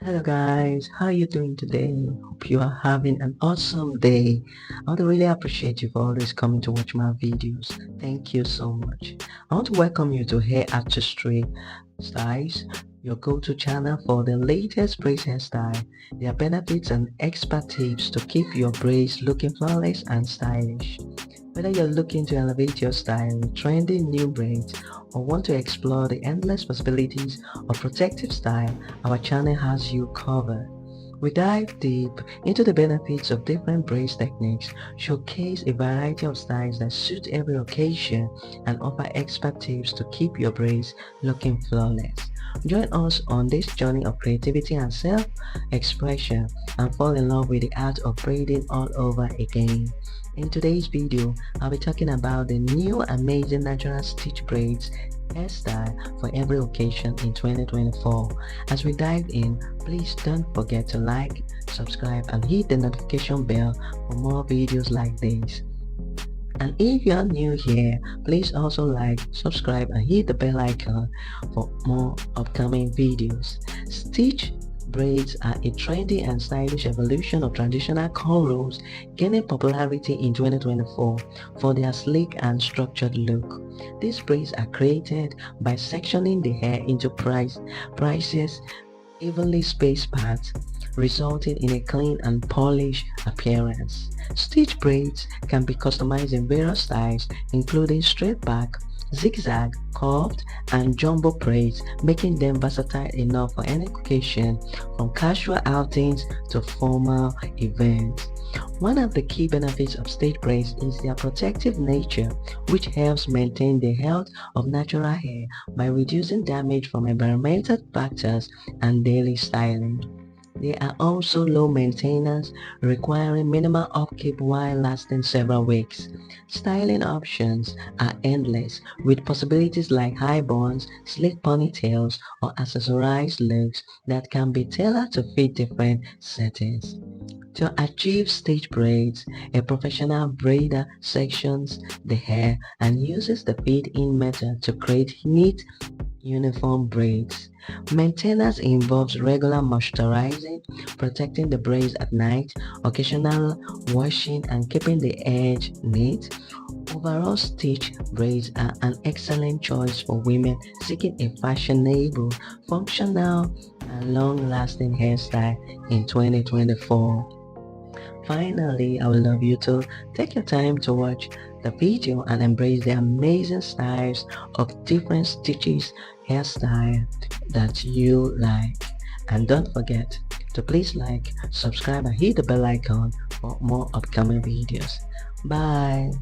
Hello guys, how are you doing today? Hope you are having an awesome day. I would really appreciate you for always coming to watch my videos. Thank you so much. I want to welcome you to HairArtistry Styles, your go-to channel for the latest braids hairstyle, their benefits and expert tips to keep your braids looking flawless and stylish. Whether you're looking to elevate your style with trendy new braids or want to explore the endless possibilities of protective style, our channel has you covered. We dive deep into the benefits of different braids techniques, showcase a variety of styles that suit every occasion, and offer expert tips to keep your braids looking flawless. Join us on this journey of creativity and self-expression and fall in love with the art of braiding all over again. In today's video, I'll be talking about the new amazing natural stitch braids hairstyle for every occasion in 2024. As we dive in, please don't forget to like, subscribe and hit the notification bell for more videos like this. And if you are new here, please also like, subscribe and hit the bell icon for more upcoming videos. Stitch braids are a trendy and stylish evolution of traditional cornrows, gaining popularity in 2024 for their sleek and structured look. These braids are created by sectioning the hair into precise, evenly spaced parts, resulting in a clean and polished appearance. Stitch braids can be customized in various styles, including straight back, zigzag, curved, and jumbo braids, making them versatile enough for any occasion, from casual outings to formal events. One of the key benefits of stitch braids is their protective nature, which helps maintain the health of natural hair by reducing damage from environmental factors and daily styling. They are also low maintenance, requiring minimal upkeep while lasting several weeks. Styling options are endless, with possibilities like high buns, slick ponytails, or accessorized looks that can be tailored to fit different settings. To achieve stitch braids, a professional braider sections the hair and uses the feed-in method to create neat, uniform braids. Maintenance involves regular moisturizing, protecting the braids at night, occasional washing and keeping the edge neat. Overall, stitch braids are an excellent choice for women seeking a fashionable, functional, and long-lasting hairstyle in 2024. Finally, I would love you to take your time to watch the video and embrace the amazing styles of different stitches hairstyle that you like. And don't forget to please like, subscribe and hit the bell icon for more upcoming videos. Bye.